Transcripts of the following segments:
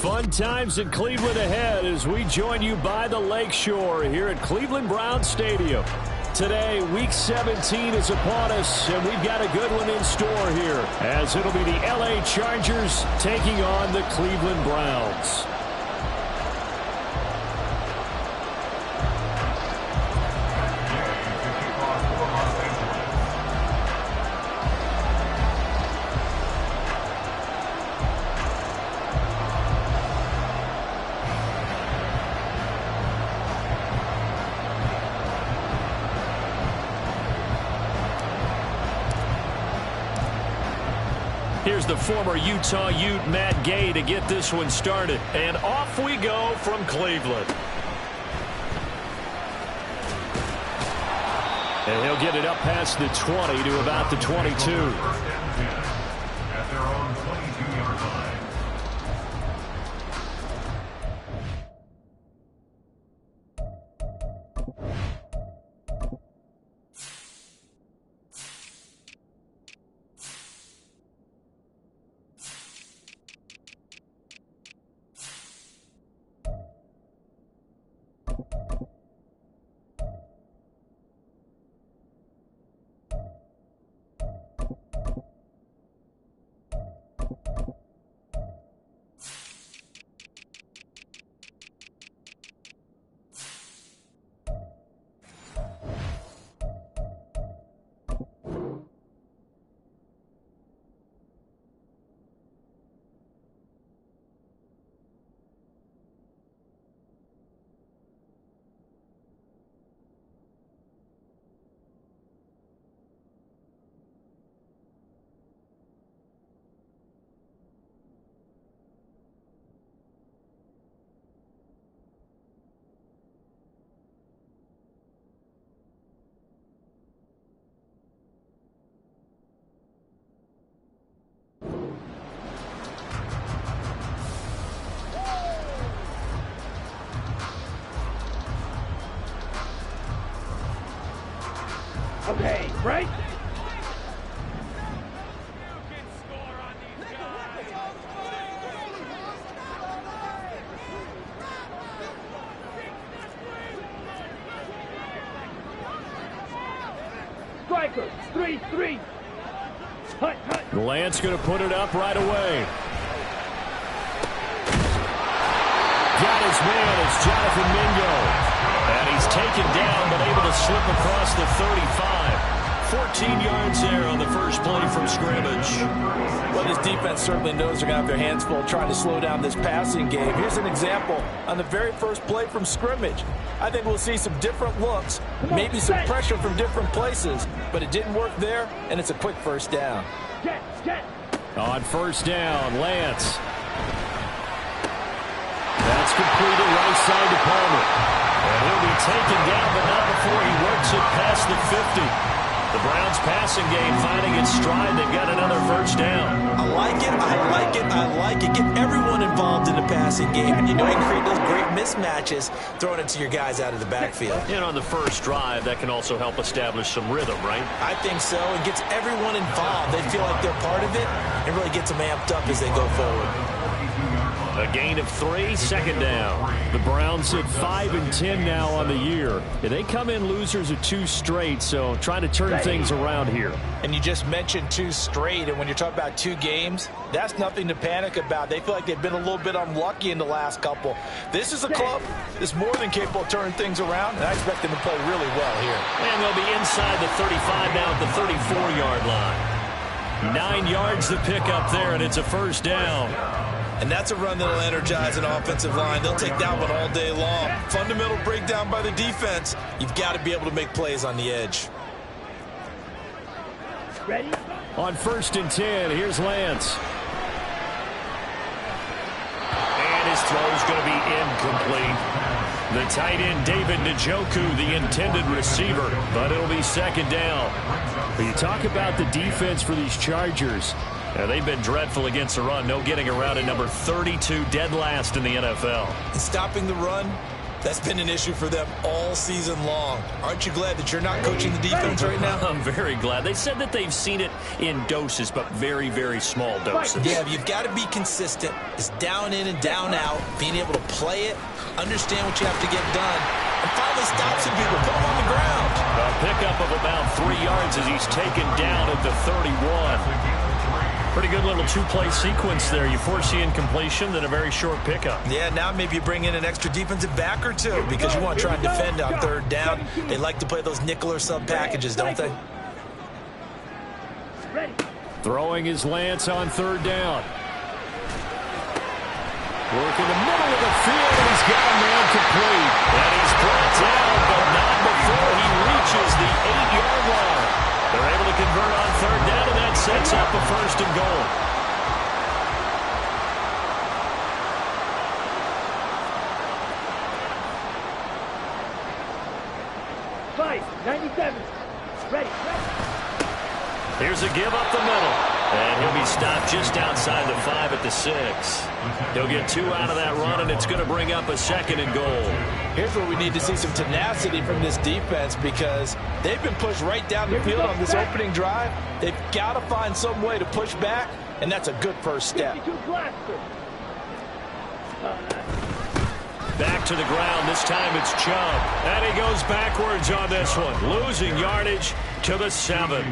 Fun times in Cleveland ahead as we join you by the Lakeshore here at Cleveland Browns Stadium. Today, Week 17 is upon us, and we've got a good one in store here, as it'll be the LA Chargers taking on the Cleveland Browns. Here's the former Utah Ute, Matt Gay, to get this one started. And off we go from Cleveland. And he'll get it up past the 20 to about the 22. At their own 22-yard line. Okay, right? Strikers, 3-3. Hut, hut. Lance going to put it up right away. Got his man. It's Jonathan Mingo. And he's taken down, but able to slip across the 35. 14 yards there on the first play from scrimmage. Well, this defense certainly knows they're going to have their hands full trying to slow down this passing game. Here's an example on the very first play from scrimmage. I think we'll see some different looks, maybe some pressure from different places, but it didn't work there, and it's a quick first down. On first down, Lance. That's completed right side to Palmer. And he'll be taken down, but not before he works it past the 50. The Browns passing game finding its stride. They've got another first down. I like it, I like it, I like it. Get everyone involved in the passing game. And you know you can create those great mismatches throwing it to your guys out of the backfield. And on the first drive, that can also help establish some rhythm, right? I think so. It gets everyone involved. They feel like they're part of it and really gets them amped up as they go forward. A gain of 3, second down. The Browns at 5-10 now on the year. They come in losers of 2 straight, so trying to turn things around here. And you just mentioned 2 straight, and when you're talking about 2 games, that's nothing to panic about. They feel like they've been a little bit unlucky in the last couple. This is a club that's more than capable of turning things around, and I expect them to play really well here. And they'll be inside the 35 now at the 34-yard line. 9 yards to pick up there, and it's a first down. And that's a run that'll energize an offensive line. They'll take that one all day long. Fundamental breakdown by the defense. You've got to be able to make plays on the edge. Ready? On first and 10, here's Lance. And his throw's going to be incomplete. The tight end, David Njoku, the intended receiver, but it'll be second down. But you talk about the defense for these Chargers. They've been dreadful against the run. No getting around at number 32, dead last in the NFL. And stopping the run That's been an issue for them all season long. Aren't you glad that you're not coaching the defense right now? I'm very glad. They said that they've seen it in doses, but very, very small doses. Yeah, you've got to be consistent. It's down in and down out, being able to play it, understand what you have to get done, and finally stop some people, put them on the ground. A pickup of about 3 yards as he's taken down at the 31. Pretty good little two-play sequence there. You force the incompletion, then a very short pickup. Yeah, now maybe you bring in an extra defensive back or two because you want to try and defend on third down. They like to play those nickel or sub packages, don't they? Throwing his Lance on third down. Work in the middle of the field, and he's got a man complete. And he's brought down, but not before he reaches the 8-yard line. They're able to convert on third down, and that sets up a first and goal. Five, 97. Ready. Here's a give up the middle. And he'll be stopped just outside the 5 at the 6. He'll get 2 out of that run, and it's going to bring up a second and goal. Here's where we need to see some tenacity from this defense because they've been pushed right down the field on this opening drive. They've got to find some way to push back, and that's a good first step. Back to the ground. This time it's Chubb. And he goes backwards on this one. Losing yardage to the 7.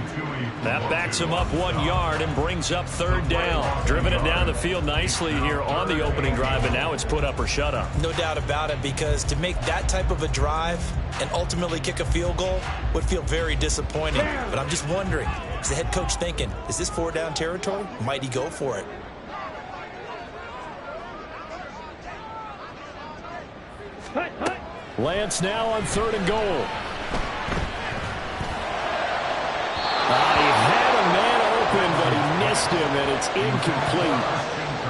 That backs him up 1 yard and brings up third down. Driven it down the field nicely here on the opening drive, and now it's put up or shut up. No doubt about it, because to make that type of a drive and ultimately kick a field goal would feel very disappointing. But I'm just wondering, is the head coach thinking, is this 4-down territory? Might he go for it? Lance now on third and goal. He had a man open, but he missed him, and it's incomplete.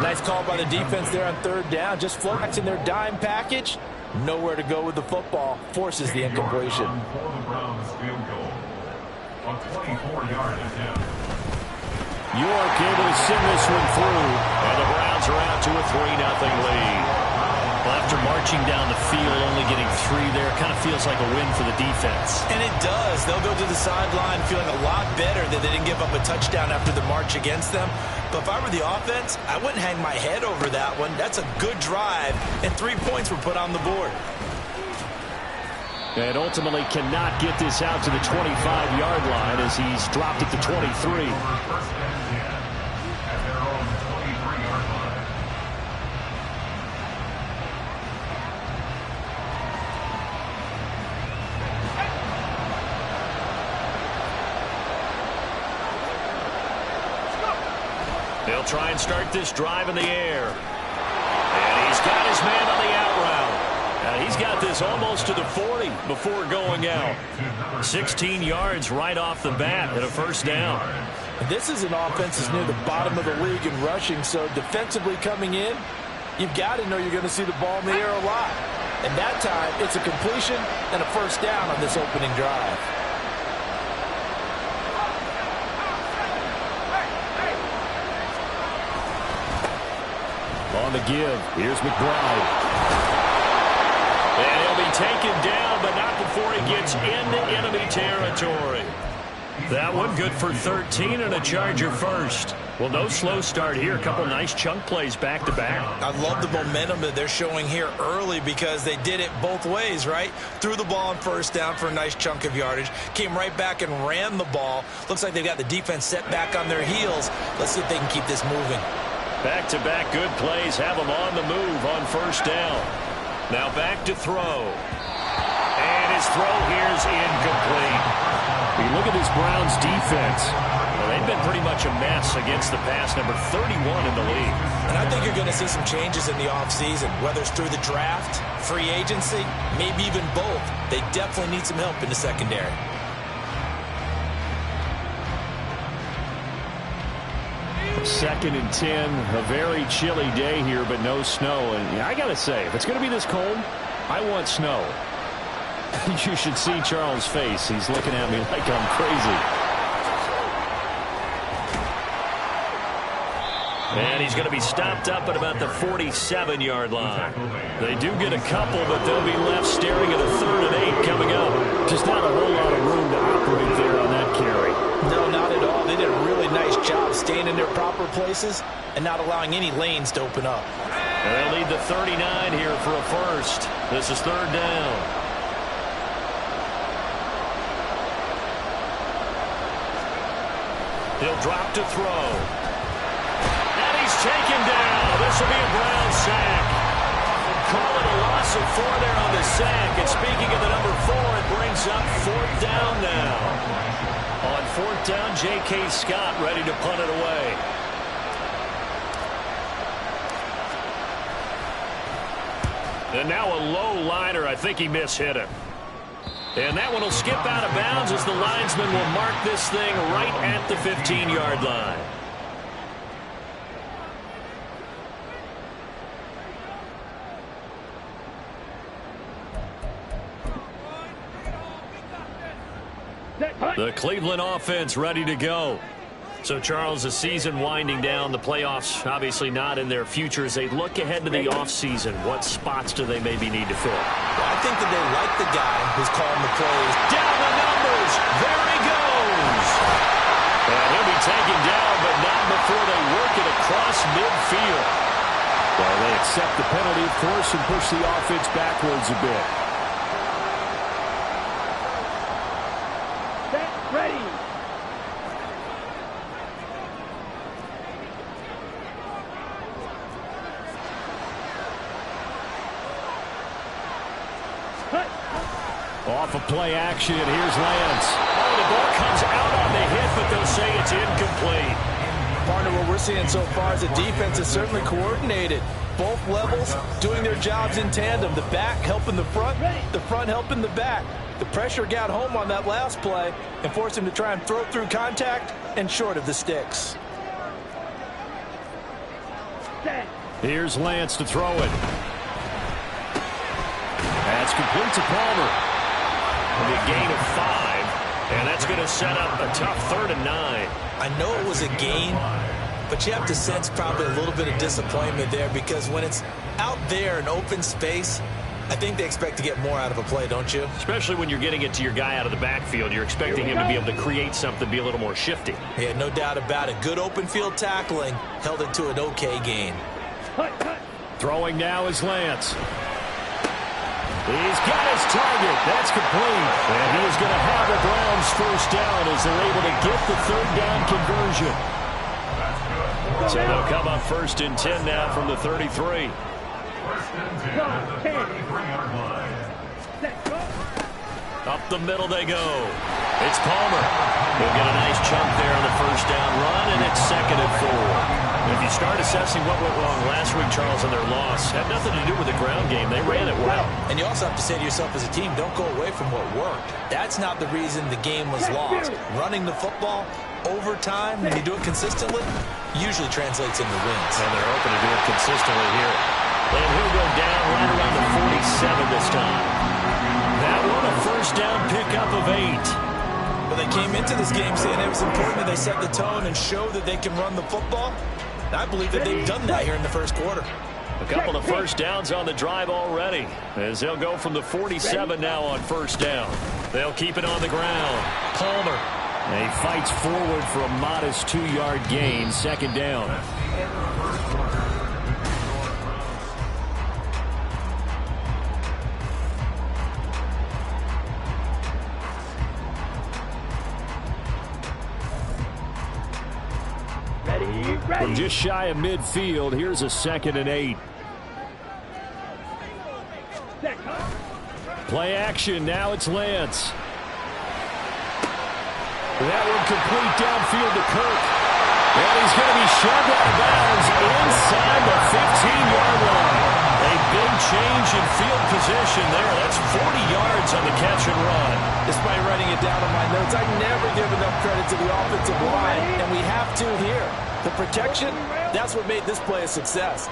Nice call by the defense there on third down. Just flexing their dime package. Nowhere to go with the football. Forces the incompletion. For the Browns field goal. A 24-yard attempt. York able to send this one through, and the Browns are out to a 3-0 lead. Well, after marching down the field, only getting 3 there, kind of feels like a win for the defense. And it does. They'll go to the sideline feeling a lot better that they didn't give up a touchdown after the march against them. But if I were the offense, I wouldn't hang my head over that one. That's a good drive, and 3 points were put on the board. And ultimately cannot get this out to the 25-yard line as he's dropped at the 23. They'll try and start this drive in the air. And he's got his man on the out route. He's got this almost to the 40 before going out. 16 yards right off the bat and a first down. This is an offense that's near the bottom of the league in rushing, so defensively coming in, you've got to know you're going to see the ball in the air a lot. And that time, it's a completion and a first down on this opening drive. On the give, here's McBride. And he'll be taken down, but not before he gets into enemy territory. That one good for 13 and a Charger first. Well, no slow start here. A couple nice chunk plays back-to-back. I love the momentum that they're showing here early because they did it both ways, right? Threw the ball on first down for a nice chunk of yardage. Came right back and ran the ball. Looks like they've got the defense set back on their heels. Let's see if they can keep this moving. Back-to-back good plays have them on the move on first down. Now back to throw. And his throw here is incomplete. You look at this Browns defense. Well, they've been pretty much a mess against the pass, number 31 in the league. And I think you're going to see some changes in the offseason, whether it's through the draft, free agency, maybe even both. They definitely need some help in the secondary. Second and 10, a very chilly day here, but no snow. And I got to say, if it's going to be this cold, I want snow. You should see Charles' face. He's looking at me like I'm crazy. And he's going to be stopped up at about the 47-yard line. They do get a couple, but they'll be left staring at a 3rd and 8 coming up. Just not a whole lot of room to operate there on that carry. No, not at all. They did a really nice job staying in their proper places and not allowing any lanes to open up. And they'll need the 39 here for a first. This is 3rd down. He'll drop to throw. And he's taken down. This will be a Brown sack. Call it a loss of 4 there on the sack. And speaking of the number 4, it brings up 4th down now. On 4th down, J.K. Scott ready to punt it away. And now a low liner. I think he mishit him. And that one will skip out of bounds as the linesman will mark this thing right at the 15-yard line. The Cleveland offense ready to go. So, Charles, the season winding down, the playoffs obviously not in their future. As they look ahead to the offseason, what spots do they maybe need to fill? Well, I think that they like the guy who's calling the plays. Down the numbers. There he goes. And he'll be taken down, but not before they work it across midfield. Well, they accept the penalty, of course, and push the offense backwards a bit. Set, ready. Off of play action, here's Lance. Oh, the ball comes out on the hit, but they'll say it's incomplete. Partner, what we're seeing so far is the defense is certainly coordinated. Both levels doing their jobs in tandem. The back helping the front helping the back. The pressure got home on that last play and forced him to try and throw through contact and short of the sticks. Here's Lance to throw it. That's complete to Palmer. A gain of 5, and that's going to set up a tough 3rd and 9. I know it was a gain, but you have to sense probably a little bit of disappointment there because when it's out there in open space, I think they expect to get more out of a play, don't you? Especially when you're getting it to your guy out of the backfield. You're expecting him to be able to create something, be a little more shifty. Yeah, no doubt about it. Good open field tackling held it to an okay gain. Throwing now is Lance. He's got his target. That's complete. And he is going to have the Browns first down as they're able to get the 3rd down conversion. So they'll come up 1st and 10 now from the 33. Up the middle they go. It's Palmer. He'll get a nice chunk there on the 1st down run, and it's 2nd and 4. If you start assessing what went wrong last week, Charles, in their loss, had nothing to do with the ground game. They ran it well. And you also have to say to yourself as a team, don't go away from what worked. That's not the reason the game was lost. Running the football over time, when you do it consistently, usually translates into wins. And they're hoping to do it consistently here. And he'll go down right around the 47 this time. That one a 1st down pickup of 8. Well, they came into this game saying it was important that they set the tone and show that they can run the football. I believe that they've done that here in the 1st quarter. A couple of 1st downs on the drive already as they'll go from the 47 now on 1st down. They'll keep it on the ground. Palmer. He fights forward for a modest 2-yard gain. 2nd down. From just shy of midfield, here's a 2nd and 8. Play action, now it's Lance. That one complete downfield to Kirk. And he's going to be shoved out of bounds inside the 15-yard line. A big change in field position there. That's 40 yards on the catch and run. Despite writing it down on my notes, I never give enough credit to the offensive line, and we have to here. The protection, that's what made this play a success.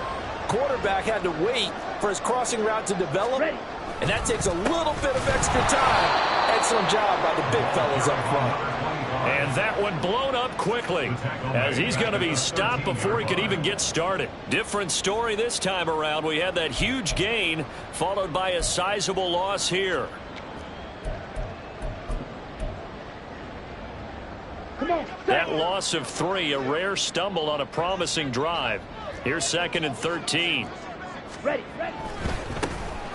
Quarterback had to wait for his crossing route to develop, and that takes a little bit of extra time. Excellent job by the big fellas up front. And that one blown up quickly as he's going to be stopped before he could even get started. Different story this time around. We had that huge gain followed by a sizable loss here. That loss of 3, a rare stumble on a promising drive. Here's 2nd and 13. Ready.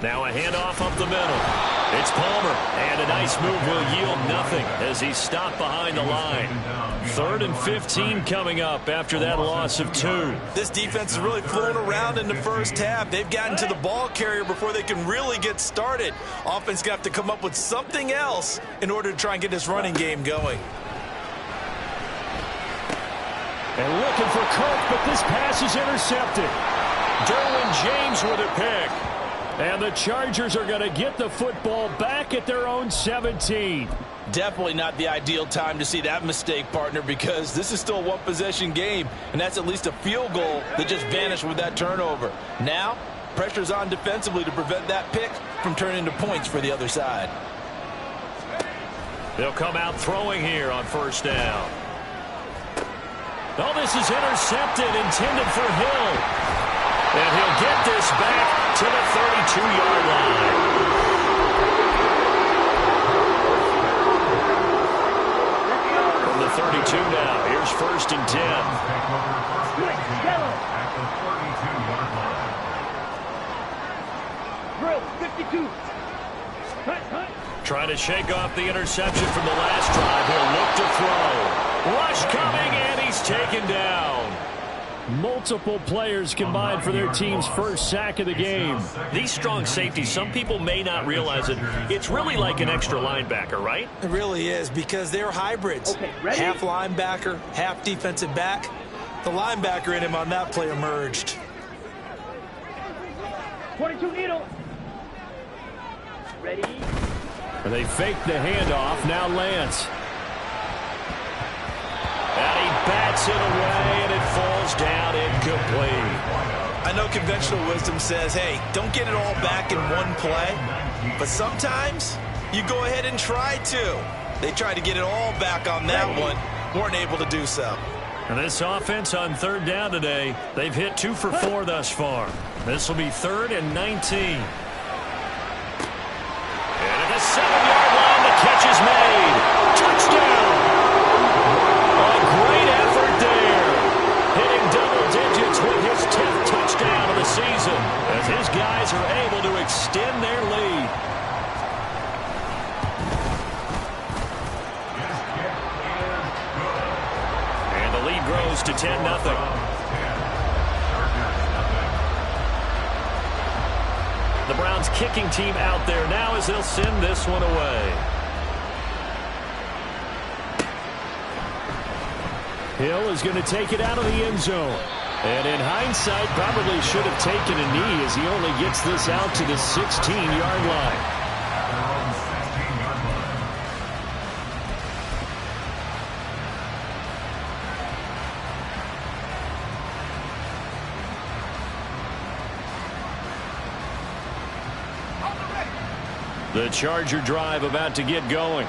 Now a handoff up the middle. It's Palmer, and a nice move will yield nothing as he's stopped behind the line. 3rd and 15 coming up after that loss of 2. This defense is really flown around in the first half. They've gotten to the ball carrier before they can really get started. Offense got to come up with something else in order to try and get this running game going. And looking for Cook, but this pass is intercepted. Derwin James with a pick. And the Chargers are going to get the football back at their own 17. Definitely not the ideal time to see that mistake, partner, because this is still a one-possession game, and that's at least a field goal that just vanished with that turnover. Now, pressure's on defensively to prevent that pick from turning into points for the other side. They'll come out throwing here on 1st down. Oh, this is intercepted, intended for Hill. And he'll get this back to the 32-yard line. From the 32 now, here's 1st and 10. Drill, 52. Trying to shake off the interception from the last drive. He'll look to throw. Rush coming, and he's taken down. Multiple players combined for their team's first sack of the game. These strong safeties, some people may not realize it. It's really like an extra linebacker, right? It really is, because they're hybrids. Okay, ready? Half linebacker, half defensive back. The linebacker in him on that play emerged. 22 needle. Ready. They fake the handoff. Now Lance. And he bats it away, and it falls down incomplete. I know conventional wisdom says, hey, don't get it all back in one play. But sometimes you go ahead and try to. They tried to get it all back on that one. Weren't able to do so. And this offense on 3rd down today, they've hit 2 for 4 thus far. This will be 3rd and 19. And at the 7-yard line, the catch is made. Touchdown! A great effort there. Hitting double digits with his 10th touchdown of the season as his guys are able to extend their lead. And the lead grows to 10-0. The Browns kicking team out there now as they'll send this one away. Hill is going to take it out of the end zone. And in hindsight, probably should have taken a knee as he only gets this out to the 16-yard line. The Charger drive about to get going.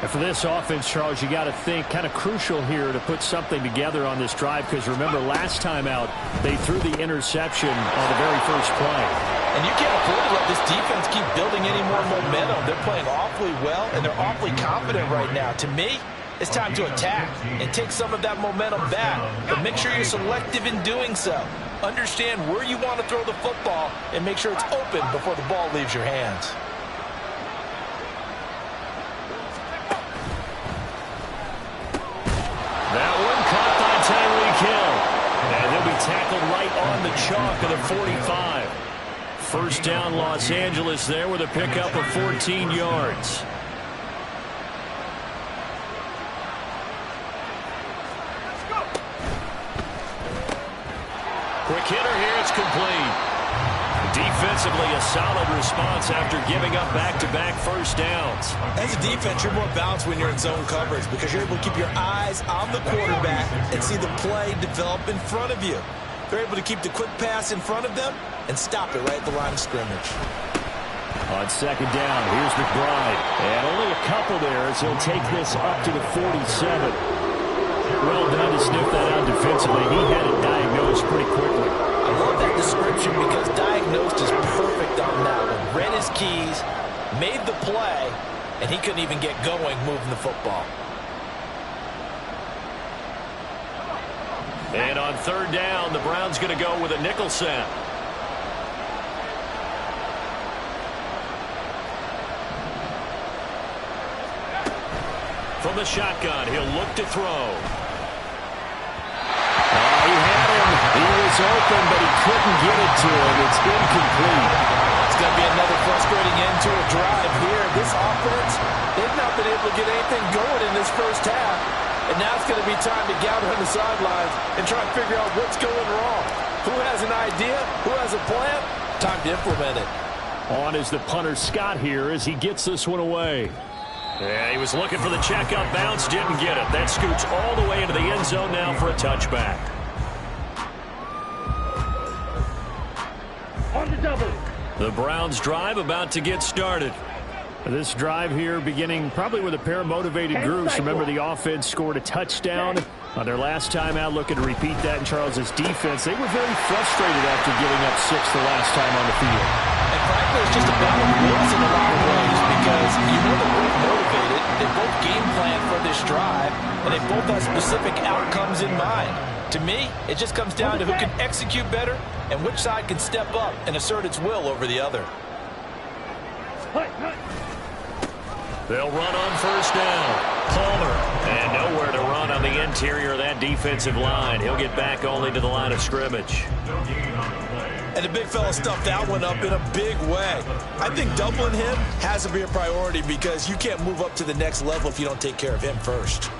And for this offense, Charles, you got to think kind of crucial here to put something together on this drive, because remember last time out they threw the interception on the very first play. And you can't afford to let this defense keep building any more momentum. They're playing awfully well, and they're awfully confident right now. To me, it's time to attack and take some of that momentum back. But make sure you're selective in doing so. Understand where you want to throw the football and make sure it's open before the ball leaves your hands. That one caught by Tyreek Hill. And he'll be tackled right on the chalk of the 45. First down, Los Angeles there with a pickup of 14 yards. Quick hitter here, it's complete. Defensively, a solid response after giving up back-to-back first downs. As a defense, you're more balanced when you're in zone coverage because you're able to keep your eyes on the quarterback and see the play develop in front of you. They're able to keep the quick pass in front of them and stop it right at the line of scrimmage. On second down, here's McBride. And only a couple there as he'll take this up to the 47. Well done to sniff that out defensively. He had it diagnosed pretty quickly. I love that description because diagnosed is perfect on that one. Read his keys, made the play, and he couldn't even get going moving the football. And on third down, the Browns going to go with a nickel set. From the shotgun, he'll look to throw. He had him. He was open, but he couldn't get it to him. It's incomplete. It's going to be another frustrating end to a drive here. This offense, they've not been able to get anything going in this first half. And now it's going to be time to gather on the sidelines and try and figure out what's going wrong. Who has an idea? Who has a plan? Time to implement it. On is the punter Scott here as he gets this one away. Yeah, he was looking for the checkup bounce, didn't get it. That scoots all the way into the end zone now for a touchback. On the double. The Browns drive about to get started. This drive here beginning probably with a pair of motivated groups. Remember, the offense scored a touchdown on their last time out, looking to repeat that in Charles's defense. They were very frustrated after giving up 6 the last time on the field. And frankly, it's just a battle of wills in a lot of ways because you know they're both motivated. They both game plan for this drive, and they both have specific outcomes in mind. To me, it just comes down to who can execute better and which side can step up and assert its will over the other. They'll run on first down. Palmer. And nowhere to run on the interior of that defensive line. He'll get back only to the line of scrimmage. And the big fella stuffed that one up in a big way. I think doubling him has to be a priority because you can't move up to the next level if you don't take care of him first.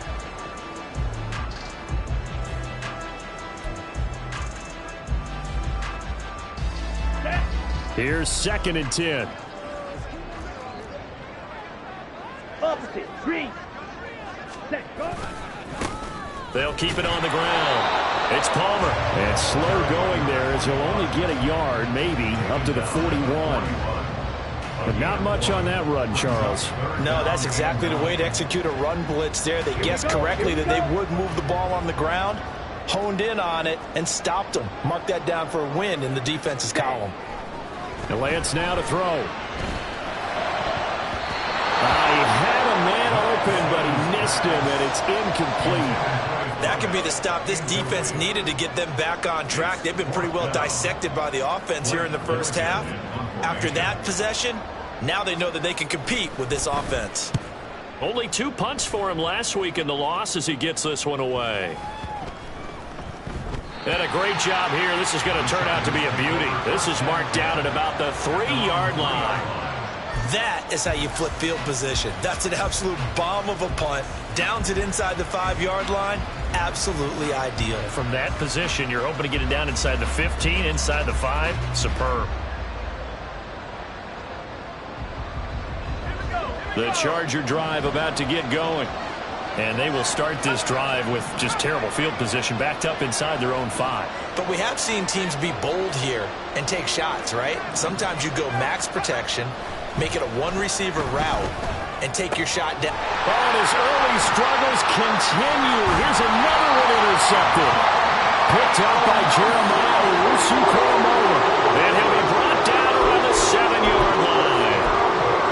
Here's 2nd and 10. Opposite. Green. Set. Go. They'll keep it on the ground. It's Palmer. And slow going there as he'll only get a yard, maybe, up to the 41. But not much on that run, Charles. No, that's exactly the way to execute a run blitz there. They guessed correctly that they would move the ball on the ground, honed in on it, and stopped them. Mark that down for a win in the defense's column. The Lance now to throw. He had a man open, but he missed him, and it's incomplete. That could be the stop this defense needed to get them back on track. They've been pretty well dissected by the offense here in the first half. After that possession, now they know that they can compete with this offense. Only 2 punts for him last week in the loss as he gets this one away. And a great job here. This is going to turn out to be a beauty. This is marked down at about the 3-yard line. That is how you flip field position. That's an absolute bomb of a punt. Downs it inside the 5-yard line. Absolutely ideal. From that position, you're hoping to get it down inside the 15, inside the 5. Superb. The Charger drive about to get going. And they will start this drive with just terrible field position, backed up inside their own 5. But we have seen teams be bold here and take shots, right? Sometimes you go max protection, make it a one-receiver route, and take your shot down. And his early struggles continue. Here's another one intercepted. Picked up by Jeremiah Owusu-Koramoah. And he'll be brought down around the 7-yard line.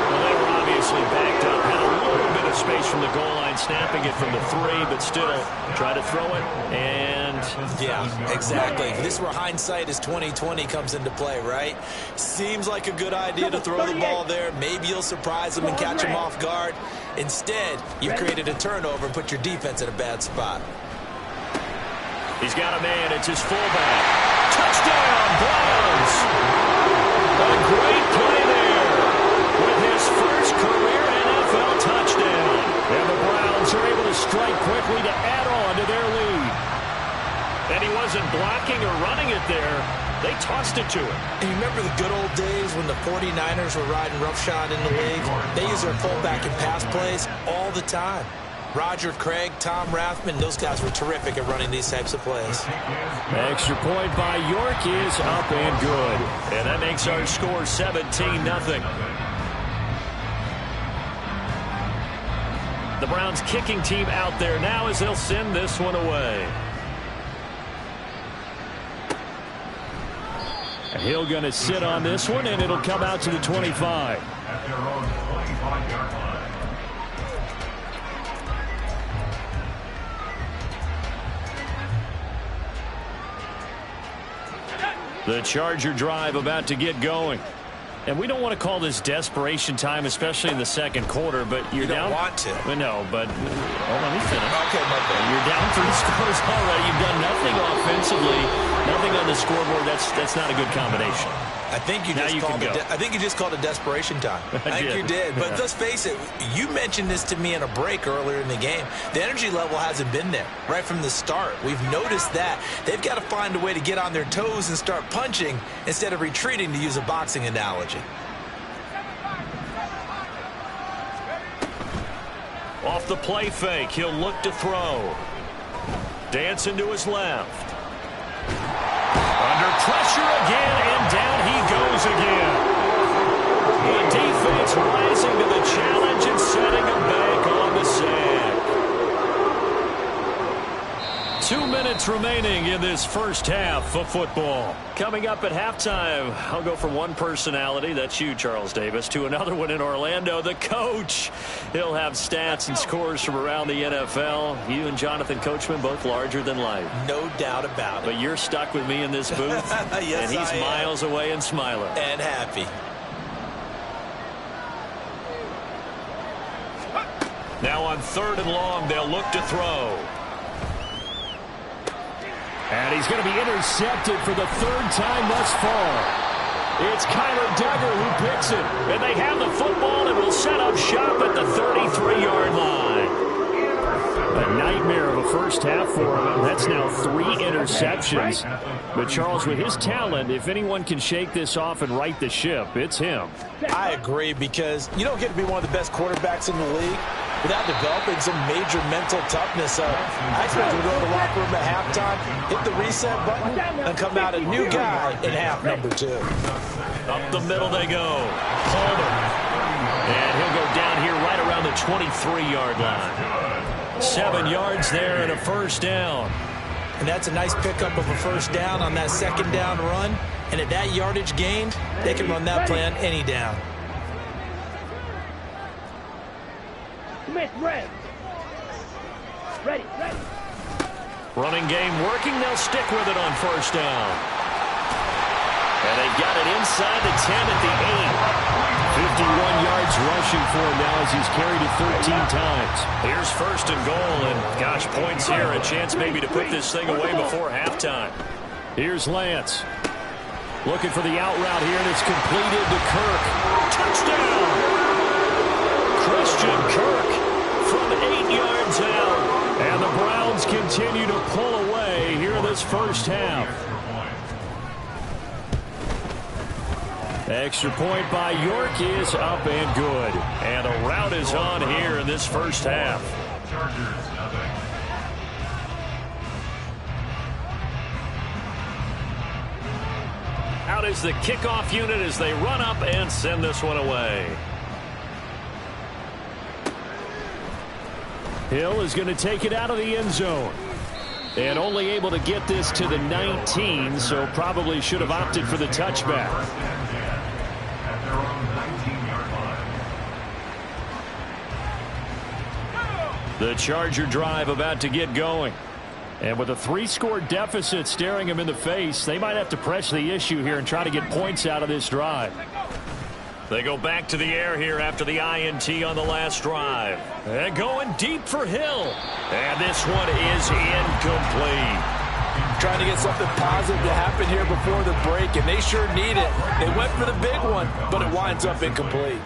Well, they were obviously backed up. Had a little bit of space from the goal line, snapping it from the 3, but still try to throw it. And yeah, exactly. This is where hindsight is 20/20 comes into play, right? Seems like a good idea to throw the ball there. Maybe you'll surprise them and catch them off guard. Instead, you've created a turnover and put your defense in a bad spot. He's got a man. It's his fullback. Touchdown, Browns! A great play there with his first career NFL touchdown. And the Browns are able to strike quickly to add on to their lead. And he wasn't blocking or running it there. They tossed it to him. And you remember the good old days when the 49ers were riding roughshod in the league? They use their fullback in pass plays all the time. Roger Craig, Tom Rathman, those guys were terrific at running these types of plays. Extra point by York is up and good. And that makes our score 17-0. The Browns kicking team out there now as they'll send this one away. Hill going to sit on this one, and it'll come out to the 25. At their own 25-yard line. The Charger drive about to get going. And we don't want to call this desperation time, especially in the second quarter, but you're down. You don't want to. No, but let me finish. Okay, my bad. You're down 3 scores already. You've done nothing offensively, nothing on the scoreboard. That's not a good combination. I think you just called it desperation time. I think you did. But let's face it, you mentioned this to me in a break earlier in the game. The energy level hasn't been there right from the start. We've noticed that. They've got to find a way to get on their toes and start punching instead of retreating, to use a boxing analogy. Off the play fake, he'll look to throw. Dancing to his left. Under pressure again, and down he goes again. The defense rising to the challenge and setting him back on the sack. 2 minutes remaining in this first half of football. Coming up at halftime, I'll go from one personality, that's you, Charles Davis, to another one in Orlando, the coach. He'll have stats and scores from around the NFL. You and Jonathan Coachman, both larger than life. No doubt about it. But you're stuck with me in this booth. Yes, and he's miles away and smiling. And happy. Now on 3rd and long, they'll look to throw. And he's going to be intercepted for the 3rd time thus far. It's Kyler Duggar who picks it. And they have the football and will set up shop at the 33-yard line. A nightmare of a first half for him. That's now 3 interceptions. But Charles, with his talent, if anyone can shake this off and right the ship, it's him. I agree, because you don't get to be one of the best quarterbacks in the league without developing some major mental toughness. So I expect him to go to the locker room at halftime, hit the reset button, and come out a new guy in half number 2. Up the middle they go. Palmer. And he'll go down here right around the 23-yard line. 7 yards there and a first down. And that's a nice pickup of a first down on that second down run. And at that yardage gained, they can run that play on any down. Smith, ready. Ready. Running game working. They'll stick with it on first down. And they've got it inside the 10 at the 8. 51 yards rushing for him now as he's carried it 13 times. Here's 1st and goal, and gosh, points here. A chance maybe to put this thing away before halftime. Here's Lance. Looking for the out route here, and it's completed to Kirk. Touchdown! Christian Kirk from 8 yards out. And the Browns continue to pull away here in this first half. Extra point by York is up and good. And a rout is on here in this first half. Chargers, nothing. Out is the kickoff unit as they run up and send this one away. Hill is going to take it out of the end zone. And only able to get this to the 19, so probably should have opted for the touchback. The Charger drive about to get going. And with a 3-score deficit staring him in the face, they might have to press the issue here and try to get points out of this drive. They go back to the air here after the INT on the last drive. And going deep for Hill. And this one is incomplete. Trying to get something positive to happen here before the break, and they sure need it. They went for the big one, but it winds up incomplete.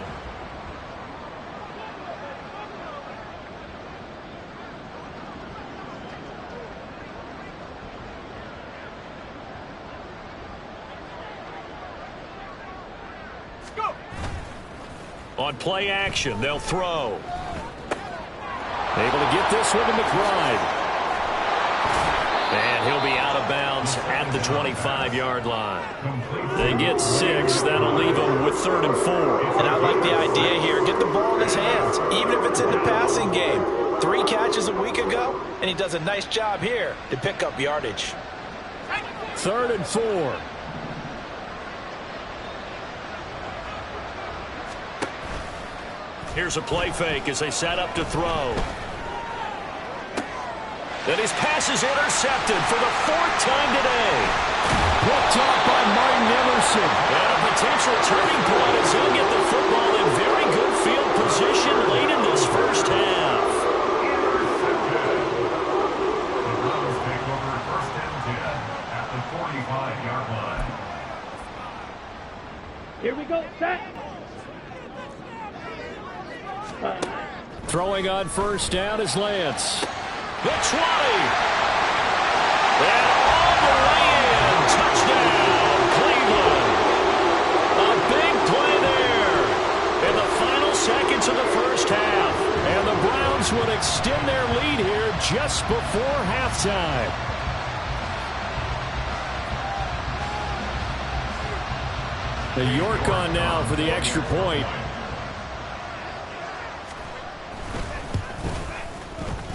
On play action, they'll throw. Able to get this one to McBride. And he'll be out of bounds at at the 25-yard line. They get 6. That'll leave them with 3rd and 4. And I like the idea here. Get the ball in his hands, even if it's in the passing game. 3 catches a week ago, and he does a nice job here to pick up yardage. 3rd and 4. Here's a play fake as they set up to throw. And his pass is intercepted for the 4th time today. Picked up by Martin Emerson. And a potential turning point as he'll get the football in very good field position late in this first half. The Browns take over 1st and 10 at the 45-yard line. Here we go, set. Throwing on 1st down is Lance. The 20. And all the way in. Touchdown, Cleveland. A big play there in the final seconds of the first half. And the Browns would extend their lead here just before halftime. The York on now for the extra point.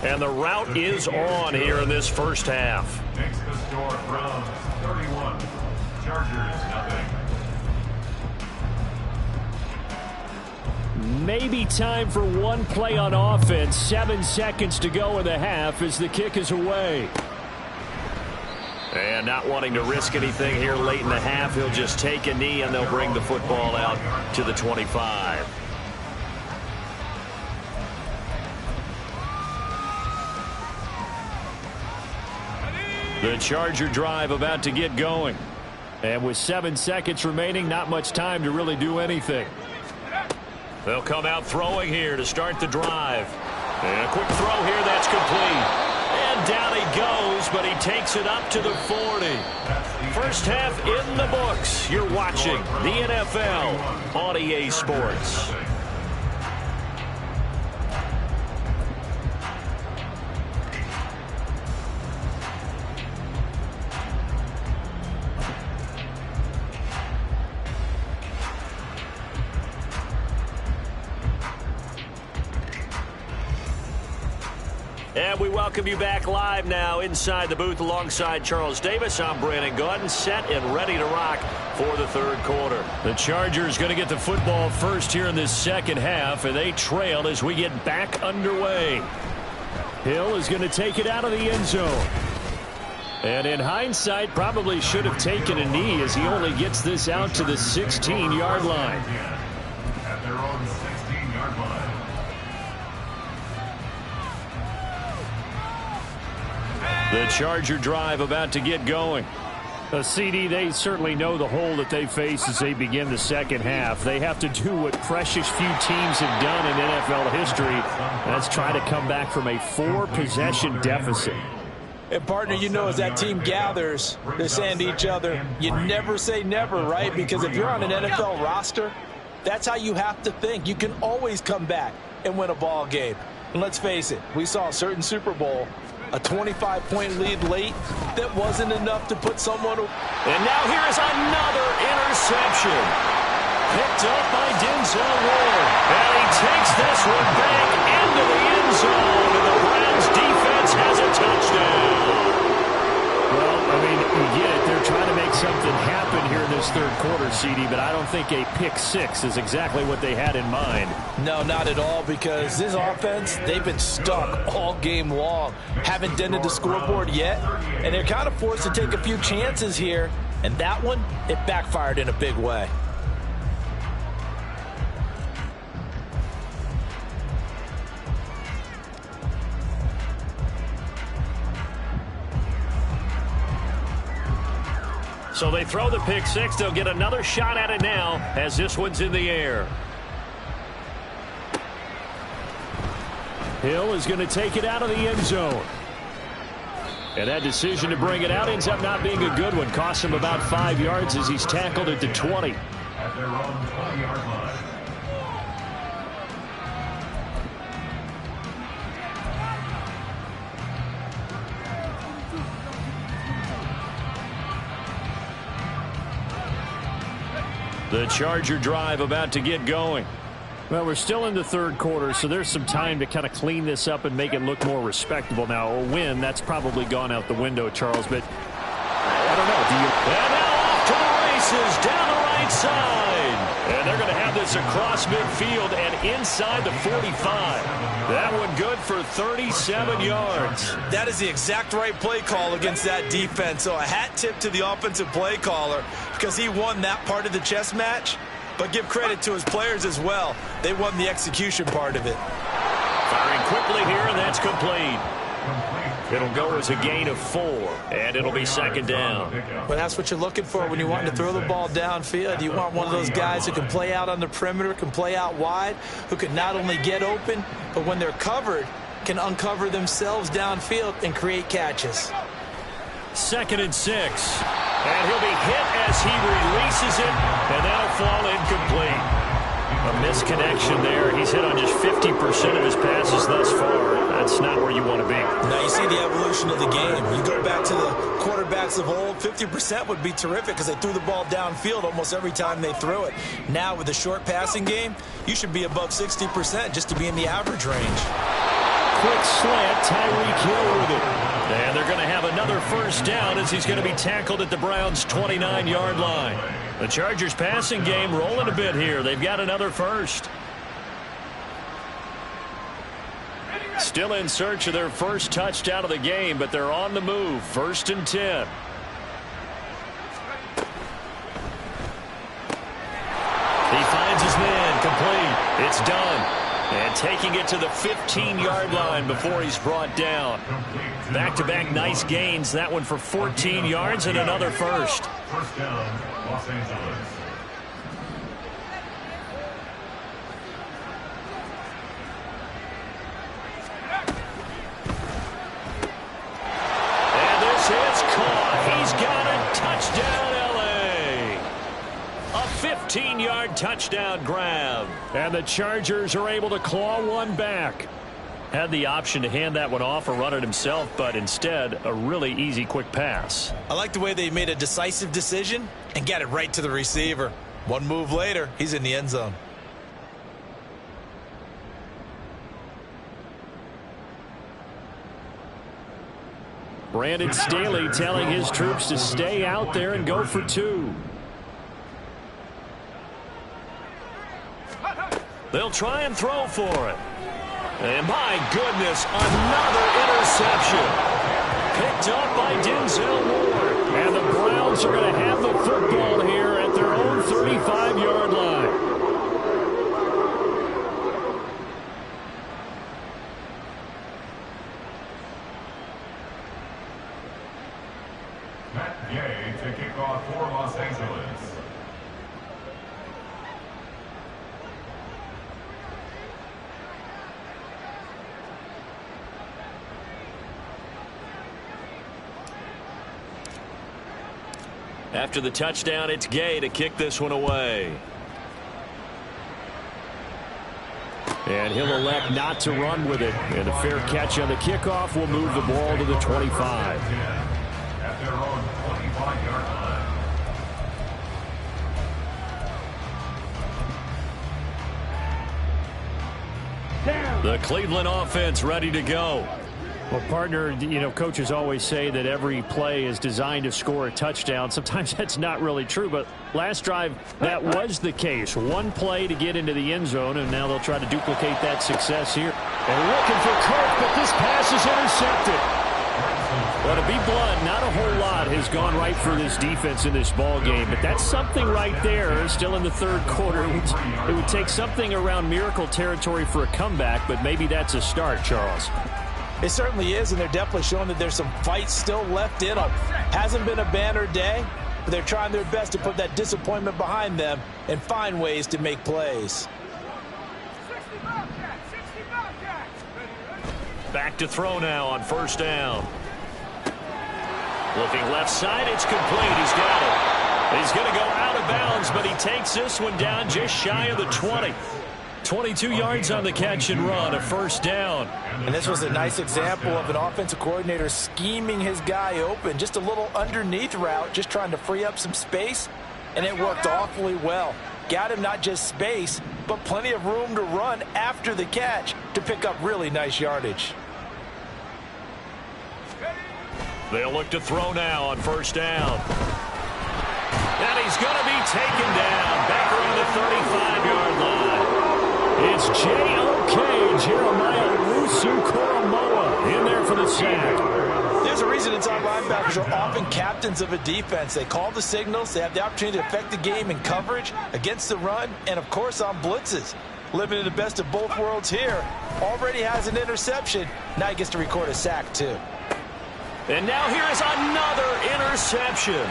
And the route is on here in this first half. Next to score, Browns 31, Chargers nothing. Maybe time for one play on offense. 7 seconds to go in the half as the kick is away. And not wanting to risk anything here late in the half, he'll just take a knee and they'll bring the football out to the 25. The Charger drive about to get going. And with 7 seconds remaining, not much time to really do anything. They'll come out throwing here to start the drive. And a quick throw here, that's complete. And down he goes, but he takes it up to the 40. First half in the books. You're watching the NFL on EA Sports. And we welcome you back live now inside the booth alongside Charles Davis. I'm Brandon Gaudin, set and ready to rock for the 3rd quarter. The Chargers going to get the football first here in this second half, and they trail as we get back underway. Hill is going to take it out of the end zone. And in hindsight, probably should have taken a knee as he only gets this out to the 16-yard line. At their own 16-yard line. The Charger drive about to get going. CD, they certainly know the hole that they face as they begin the second half. They have to do what precious few teams have done in NFL history. That's try to come back from a 4-possession deficit. And, partner, you know, as that team gathers, they're saying to each other, you never say never, right? Because if you're on an NFL roster, that's how you have to think. You can always come back and win a ball game. And let's face it, we saw a certain Super Bowl, a 25-point lead late that wasn't enough to put someone. And now here is another interception. Picked up by Denzel Ward. And he takes this one back into the end zone. And the Browns defense has a touchdown. Well, I mean, we get it. They're trying to make something happen here in this 3rd quarter, CD, but I don't think a pick-6 is exactly what they had in mind. No, not at all, because this offense, they've been stuck all game long. Haven't dented the scoreboard yet, and they're kind of forced to take a few chances here, and that one, it backfired in a big way. So they throw the pick-6. They'll get another shot at it now as this one's in the air. Hill is going to take it out of the end zone. And that decision to bring it out ends up not being a good one. Costs him about 5 yards as he's tackled at the 20. At their own 20-yard line. The Charger drive about to get going. Well, we're still in the third quarter, so there's some time to kind of clean this up and make it look more respectable. Now, a win, that's probably gone out the window, Charles, but I don't know. And now off to the races down the right side. And they're going to have this across midfield and inside the 45. That one good for 37 yards. That is the exact right play call against that defense. So a hat tip to the offensive play caller because he won that part of the chess match. But give credit to his players as well. They won the execution part of it. Firing quickly here, and that's complete. It'll go as a gain of 4, and it'll be second down. Well, that's what you're looking for when you want to throw the ball downfield. You want one of those guys who can play out on the perimeter, can play out wide, who can not only get open, but when they're covered, can uncover themselves downfield and create catches. 2nd and 6. And he'll be hit as he releases it, and that'll fall incomplete. A misconnection there. He's hit on just 50% of his passes thus far. That's not where you want to be. Now you see the evolution of the game. You go back to the quarterbacks of old, 50% would be terrific because they threw the ball downfield almost every time they threw it. Now with the short passing game, you should be above 60% just to be in the average range. Quick slant, Tyreek Hill with it. And they're going to have another first down as he's going to be tackled at the Browns' 29-yard line. The Chargers passing game rolling a bit here. They've got another first. Still in search of their first touchdown of the game, but they're on the move. 1st and 10. He finds his man, complete. It's done. And taking it to the 15-yard line before he's brought down. Back-to-back nice gains. That one for 14 yards and another first. First down, Los Angeles. And this is caught. He's got a touchdown, LA. A 15-yard touchdown grab. And the Chargers are able to claw one back. Had the option to hand that one off or run it himself, but instead, a really easy, quick pass. I like the way they made a decisive decision and got it right to the receiver. One move later, he's in the end zone. Brandon Staley telling his troops to stay out there and go for 2. They'll try and throw for it. And my goodness, another interception. Picked up by Denzel Ward. And the Browns are going to have the football here at their own 35-yard line. Matt Gay to kick off for Los Angeles. After the touchdown, it's Gay to kick this one away. And he'll elect not to run with it. And a fair catch on the kickoff will move the ball to the 25. At their own 25-yard line. The Cleveland offense ready to go. Well, partner, you know, coaches always say that every play is designed to score a touchdown. Sometimes that's not really true, but last drive, that was the case. One play to get into the end zone, and now they'll try to duplicate that success here. And looking for Kirk, but this pass is intercepted. Well, to be blunt, not a whole lot has gone right for this defense in this ball game, but that's something right there. Still in the third quarter. It would take something around miracle territory for a comeback, but maybe that's a start, Charles. It certainly is, and they're definitely showing that there's some fight still left in them. Hasn't been a banner day, but they're trying their best to put that disappointment behind them and find ways to make plays. Back to throw now on first down. Looking left side, it's complete. He's got it. He's going to go out of bounds, but he takes this one down just shy of the 20. 22 yards on the catch and run, a first down. And this was a nice example of an offensive coordinator scheming his guy open. Just a little underneath route, just trying to free up some space and it worked awfully well. Got him not just space, but plenty of room to run after the catch to pick up really nice yardage. They'll look to throw now on first down. And he's going to be taken down back around the 35-yard line. It's J.O.K. Jeremiah Owusu-Koramoah in there for the sack. There's a reason inside linebackers are often captains of a defense. They call the signals. They have the opportunity to affect the game in coverage, against the run, and, of course, on blitzes. Living in the best of both worlds here. Already has an interception. Now he gets to record a sack, too. And now here is another interception.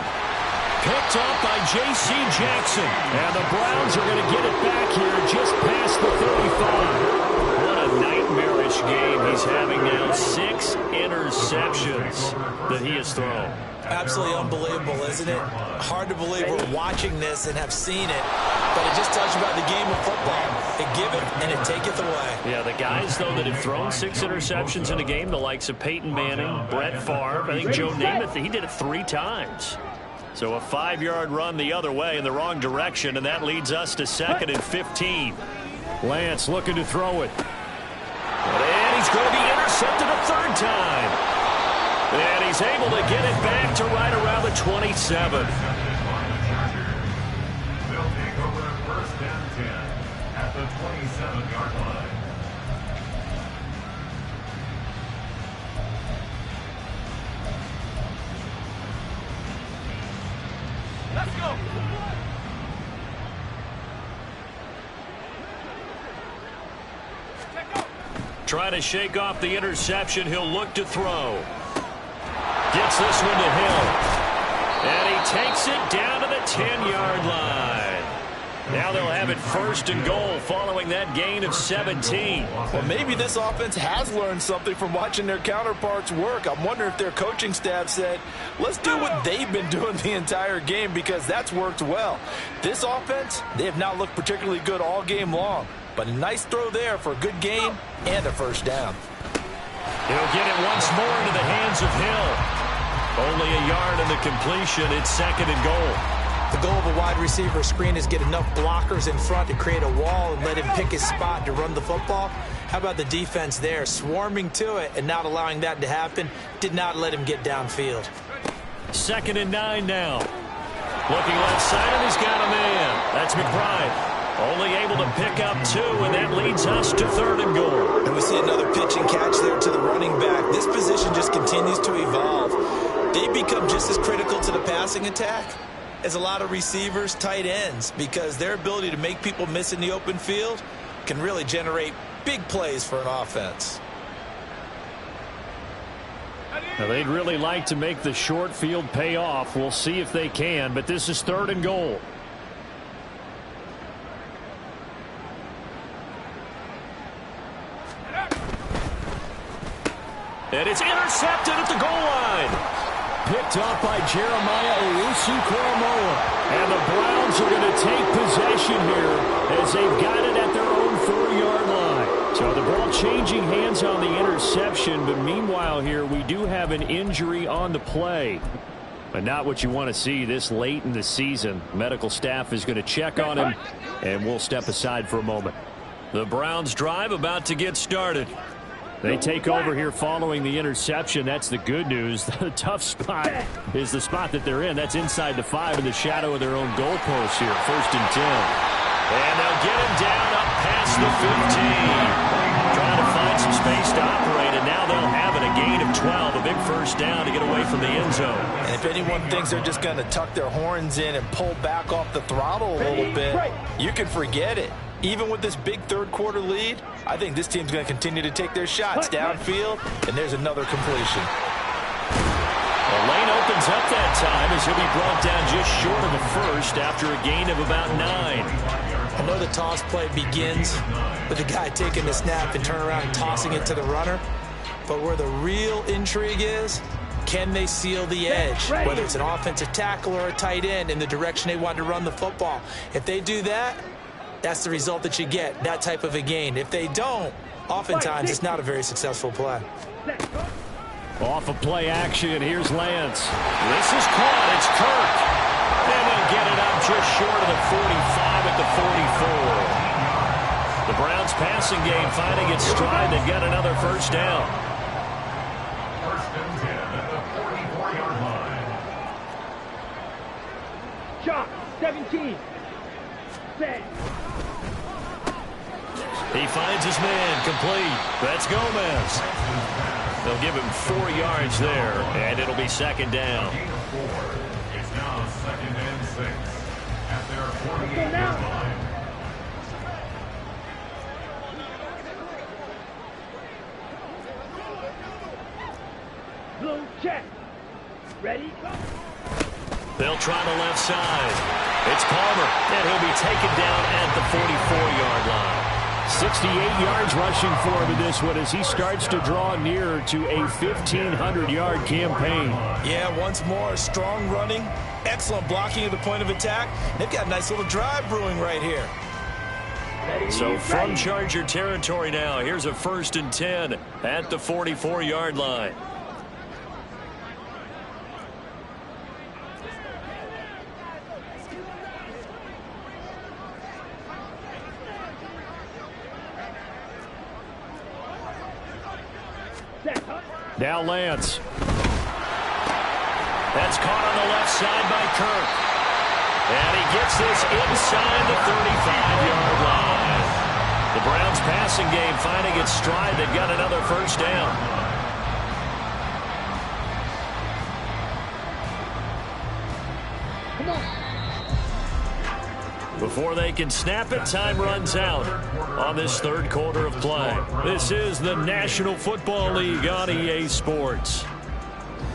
Picked up by J.C. Jackson. And the Browns are going to get it back here just past the 35. What a nightmarish game he's having now. 6 interceptions that he has thrown. Absolutely unbelievable, isn't it? Hard to believe we're watching this and have seen it, but it just tells you about the game of football. It giveth and it taketh away. Yeah, the guys, though, that have thrown 6 interceptions in a game, the likes of Peyton Manning, Brett Favre, I think Joe Namath, he did it 3 times. So a 5-yard run the other way in the wrong direction, and that leads us to 2nd and 15. Lance looking to throw it. And he's going to be intercepted a 3rd time. And he's able to get it back to right around the 27. They'll take over first and 10 at the 27-yard line. Let's go. Trying to shake off the interception. He'll look to throw. Gets this one to Hill. And he takes it down to the 10-yard line. Now they'll have it 1st and goal following that gain of 17. Well, maybe this offense has learned something from watching their counterparts work. I'm wondering if their coaching staff said, let's do what they've been doing the entire game, because that's worked well. This offense, they have not looked particularly good all game long. But a nice throw there for a good gain and a 1st down. He'll get it once more into the hands of Hill. Only a yard in the completion. It's 2nd and goal. The goal of a wide receiver screen is get enough blockers in front to create a wall and let him pick his spot to run the football. How about the defense there, swarming to it and not allowing that to happen? Did not let him get downfield. 2nd and 9 now. Looking left side, and he's got a man. That's McBride. Only able to pick up 2, and that leads us to 3rd and goal. And we see another pitch and catch there to the running back. This position just continues to evolve. They become just as critical to the passing attack as a lot of receivers, tight ends, because their ability to make people miss in the open field can really generate big plays for an offense. Now, they'd really like to make the short field pay off. We'll see if they can, but this is 3rd and goal. And it's intercepted at the goal line. Picked up by Jeremiah Owusu-Koramoah. And the Browns are going to take possession here as they've got it at their own 4-yard line. So the ball changing hands on the interception, but meanwhile here we do have an injury on the play. But not what you want to see this late in the season. Medical staff is going to check on him, and we'll step aside for a moment. The Browns drive about to get started. They take over here following the interception. That's the good news. The tough spot is the spot that they're in. That's inside the 5 in the shadow of their own goalpost here. 1st and 10. And they'll get him down up past the 15. Trying to find some space to operate, and now they'll have it. A gain of 12. A big 1st down to get away from the end zone. And if anyone thinks they're just going to tuck their horns in and pull back off the throttle a little bit, you can forget it. Even with this big 3rd quarter lead, I think this team's going to continue to take their shots downfield, and there's another completion. The lane opens up that time as he'll be brought down just short of the 1st after a gain of about 9. I know the toss play begins with the guy taking the snap and turn around and tossing it to the runner, but where the real intrigue is, can they seal the edge, whether it's an offensive tackle or a tight end in the direction they want to run the football. If they do that, that's the result that you get, that type of a gain. If they don't, oftentimes it's not a very successful play. Off of play action, here's Lance. This is caught. It's Kirk. And they'll will get it up just short of the 45 at the 44. The Browns passing game finding its stride. They've got another first down. First and 10 at the 44-yard line. Shot, 17. Set. He finds his man, complete. That's Gomez. They'll give him 4 yards there, and it'll be second down. It's now second and 6 at their 48-yard line. Blue check. Ready, go. They'll try the left side. It's Palmer, and he'll be taken down at the 44-yard line. 68 yards rushing for him in this one as he starts to draw nearer to a 1,500-yard campaign. Yeah, once more, strong running, excellent blocking at the point of attack. They've got a nice little drive brewing right here. So from Charger territory now, here's a 1st and 10 at the 44-yard line. Now Lance. That's caught on the left side by Kirk. And he gets this inside the 35-yard line. The Browns passing game finding its stride. They've got another first down. Come on. Before they can snap it, time runs out on this third quarter of play. This is the National Football League on EA Sports.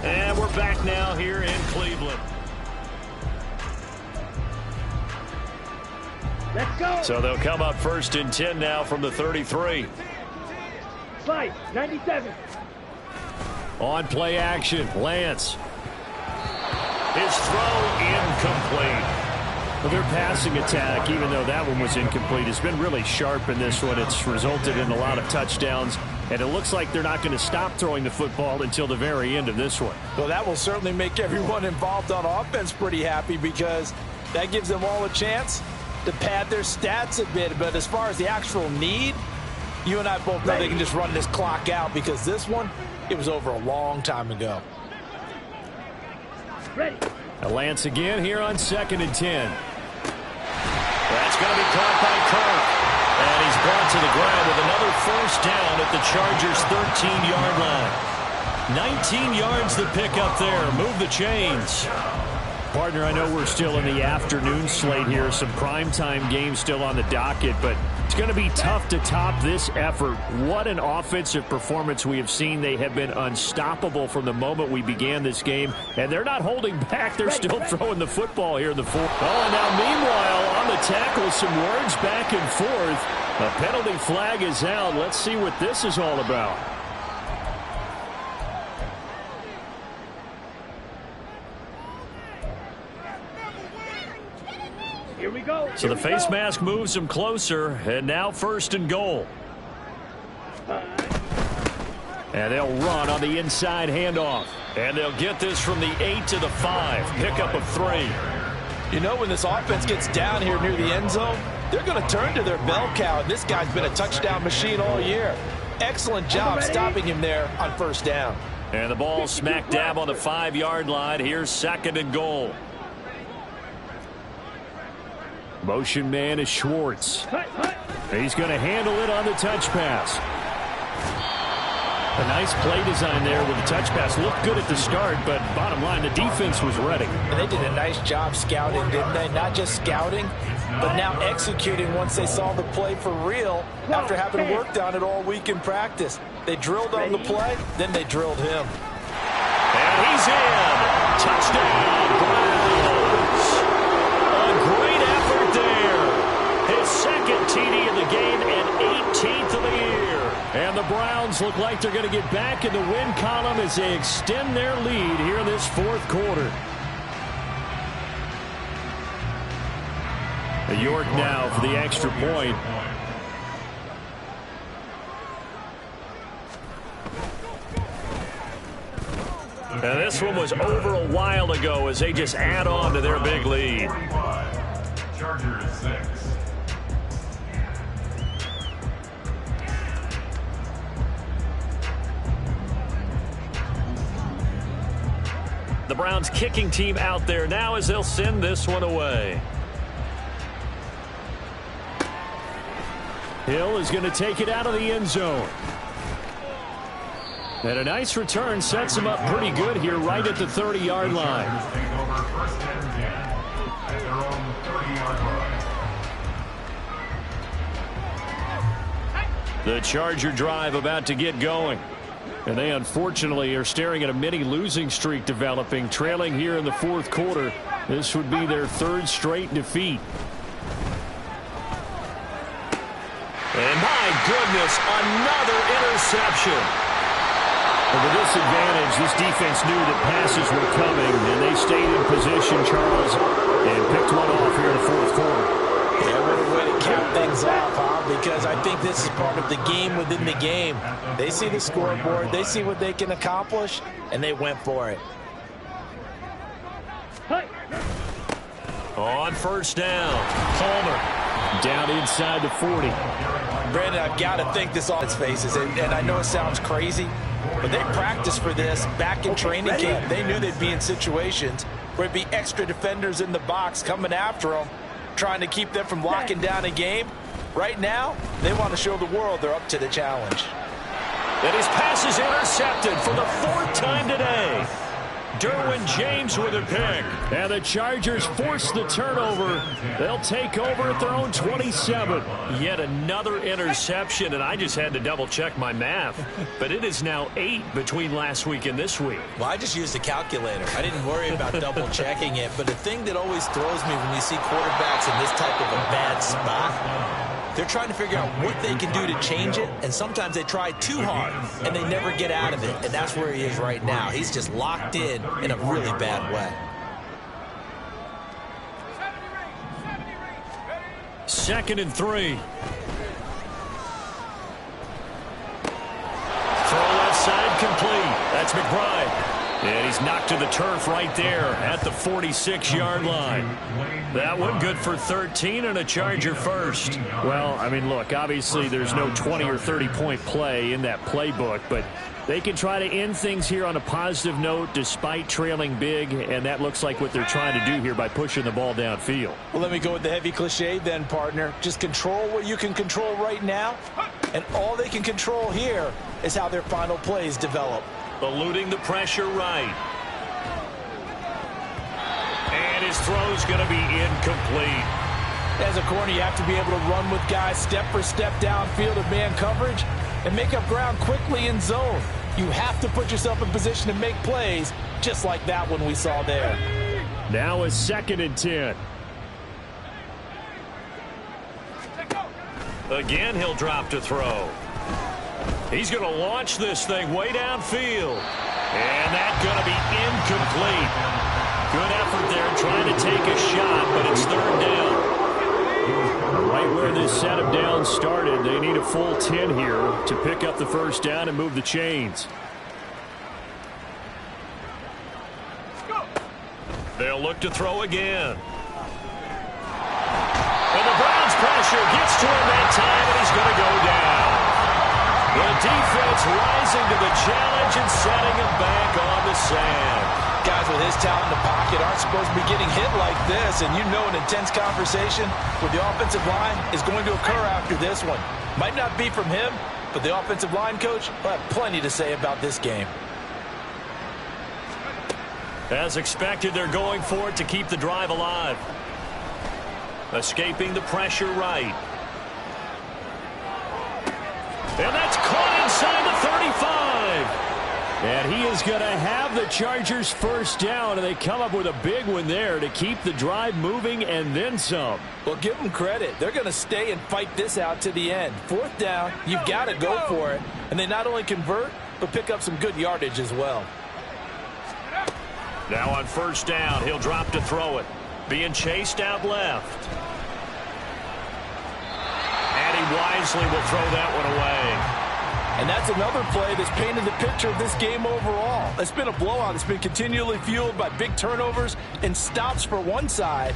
And we're back now here in Cleveland. Let's go. So they'll come up 1st and 10 now from the 33. Slide, 97. On play action, Lance. His throw incomplete. Well, their passing attack, even though that one was incomplete, has been really sharp in this one. It's resulted in a lot of touchdowns, and it looks like they're not going to stop throwing the football until the very end of this one. Well, that will certainly make everyone involved on offense pretty happy because that gives them all a chance to pad their stats a bit. But as far as the actual need, you and I both know they can just run this clock out because this one, it was over a long time ago. Ready. Lance again here on 2nd and 10. That's going to be caught by Kirk. And he's brought to the ground with another first down at the Chargers' 13-yard line. 19 yards to pick up there. Move the chains. Partner, I know we're still in the afternoon slate here. Some primetime games still on the docket, but it's going to be tough to top this effort. What an offensive performance we have seen. They have been unstoppable from the moment we began this game, and they're not holding back. They're still throwing the football here in the fourth. Oh, and now meanwhile, on the tackle, some words back and forth. A penalty flag is out. Let's see what this is all about. Here we go. So the face mask moves them closer, and now 1st and goal. And they'll run on the inside handoff. And they'll get this from the 8 to the 5. Pickup of 3. You know, when this offense gets down here near the end zone, they're going to turn to their bell cow. This guy's been a touchdown machine all year. Excellent job stopping him there on 1st down. And the ball smack dab on the 5-yard line. Here's 2nd and goal. Motion man is Schwartz. He's going to handle it on the touch pass. A nice play design there with the touch pass. Looked good at the start, but bottom line, the defense was ready. And they did a nice job scouting, didn't they? Not just scouting, but now executing once they saw the play for real after having worked on it all week in practice. They drilled on the play, then they drilled him. And he's in. Touchdown, Browns. A great effort there. His 2nd TD in the game and 18th of the year. And the Browns look like they're going to get back in the win column as they extend their lead here in this 4th quarter. York now for the extra point. The And this one was over a while ago as they just add on to their big lead. Chargers 6. The Browns kicking team out there now as they'll send this one away. Hill is going to take it out of the end zone. And a nice return sets him up pretty good here right at the 30-yard line. Take over first and 10 at their own 30-yard line. The Charger drive about to get going. And they unfortunately are staring at a mini losing streak developing, trailing here in the fourth quarter. This would be their third straight defeat. And my goodness, another interception. With the disadvantage, this defense knew that passes were coming, and they stayed in position, Charles, and picked one off here in the fourth quarter. Yeah, what a way to cap things off, huh? Because I think this is part of the game within the game. They see the scoreboard, they see what they can accomplish, and they went for it. On first down, Palmer down inside the 40. Brandon, I've got to think this offense faces, and I know it sounds crazy, but they practiced for this back in training camp. They knew they'd be in situations where it'd be extra defenders in the box coming after them, trying to keep them from locking down a game. Right now, they want to show the world they're up to the challenge. And his pass is intercepted for the fourth time today. Derwin James with a pick. And the Chargers force the turnover. They'll take over at their own 27. Yet another interception, and I just had to double-check my math. But it is now 8 between last week and this week. Well, I just used a calculator. I didn't worry about double-checking it. But the thing that always throws me when we see quarterbacks in this type of a bad spot, they're trying to figure out what they can do to change it, and sometimes they try too hard, and they never get out of it, and that's where he is right now. He's just locked in a really bad way. Second and 3. Throw left side complete. That's McBride. And he's knocked to the turf right there at the 46-yard line. That one good for 13 and a Charger first. Well, I mean, look, obviously there's no 20 or 30-point play in that playbook, but they can try to end things here on a positive note despite trailing big, and that looks like what they're trying to do here by pushing the ball downfield. Well, let me go with the heavy cliche then, partner. Just control what you can control right now, and all they can control here is how their final plays develop. Eluding the pressure right. And his throw's going to be incomplete. As a corner, you have to be able to run with guys step for step downfield of man coverage and make up ground quickly in zone. You have to put yourself in position to make plays, just like that one we saw there. Now a 2nd and 10. Again, he'll drop to throw. He's going to launch this thing way downfield. And that's going to be incomplete. Good effort there trying to take a shot, but it's third down. Right where this setup down started, they need a full 10 here to pick up the first down and move the chains. They'll look to throw again. And the Browns pressure gets to him that time, and he's going to go down. The defense rising to the challenge and setting him back on the sand. Guys with his talent in the pocket aren't supposed to be getting hit like this, and you know an intense conversation with the offensive line is going to occur after this one. Might not be from him, but the offensive line coach will have plenty to say about this game. As expected, they're going for it to keep the drive alive. Escaping the pressure right. And that's caught inside the 35. And he is going to have the Chargers first down, and they come up with a big one there to keep the drive moving and then some. Well, give them credit. They're going to stay and fight this out to the end. Fourth down, you've got to go for it. And they not only convert, but pick up some good yardage as well. Now on first down, he'll drop to throw it. Being chased out left. And he wisely will throw that one away. And that's another play that's painted the picture of this game overall. It's been a blowout. It's been continually fueled by big turnovers and stops for one side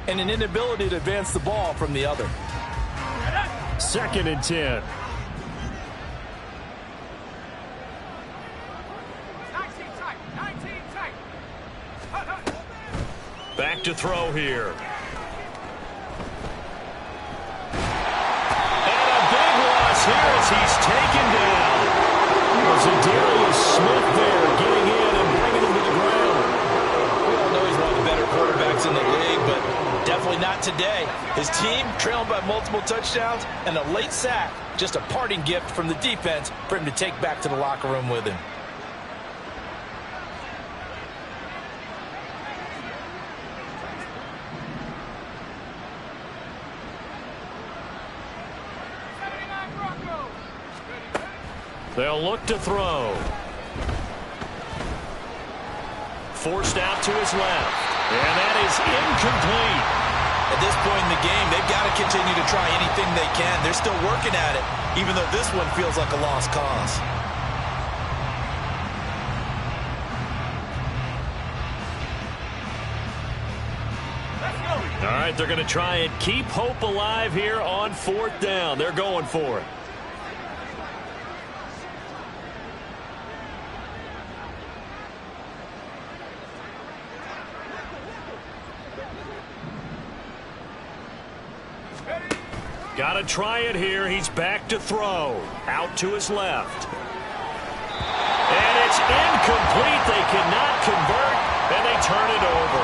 and an inability to advance the ball from the other. 2nd and 10. Back to throw here. And a big loss here as he's taken down. Was it Darius Smith there getting in and bringing him to the ground? We all know he's one of the better quarterbacks in the league, but definitely not today. His team trailing by multiple touchdowns and a late sack. Just a parting gift from the defense for him to take back to the locker room with him. They'll look to throw. Forced out to his left. And that is incomplete. At this point in the game, they've got to continue to try anything they can. They're still working at it, even though this one feels like a lost cause. All right, they're going to try and keep hope alive here on 4th down. They're going for it. Got to try it here. He's back to throw. Out to his left. And it's incomplete. They cannot convert, and they turn it over.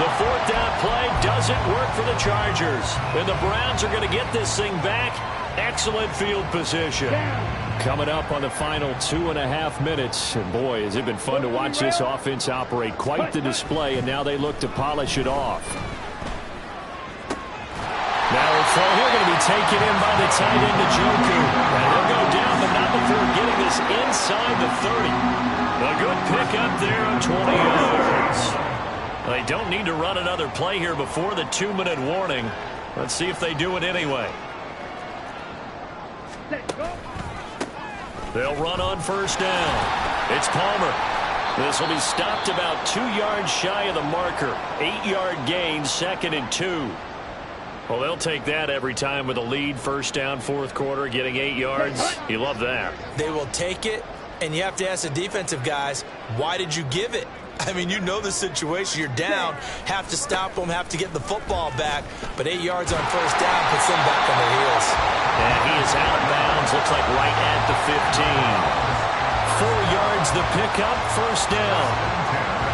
The 4th down play doesn't work for the Chargers. And the Browns are going to get this thing back. Excellent field position. Coming up on the final 2.5 minutes. And boy, has it been fun to watch this offense operate. Quite the display, and now they look to polish it off. Now a throw here going to be taken in by the tight end, Njoku. And he'll go down, but not before getting this inside the 30. A good pickup there of 20 yards. They don't need to run another play here before the 2-minute warning. Let's see if they do it anyway. They'll run on 1st down. It's Palmer. This will be stopped about 2 yards shy of the marker. 8-yard gain, 2nd and 2. Well, they'll take that every time with a lead. 1st down, 4th quarter, getting 8 yards. You love that. They will take it, and you have to ask the defensive guys, why did you give it? I mean, you know the situation. You're down, have to stop them, have to get the football back. But 8 yards on 1st down puts them back on their heels. And he is out of bounds. Looks like right at the 15. 4 yards the pickup, 1st down.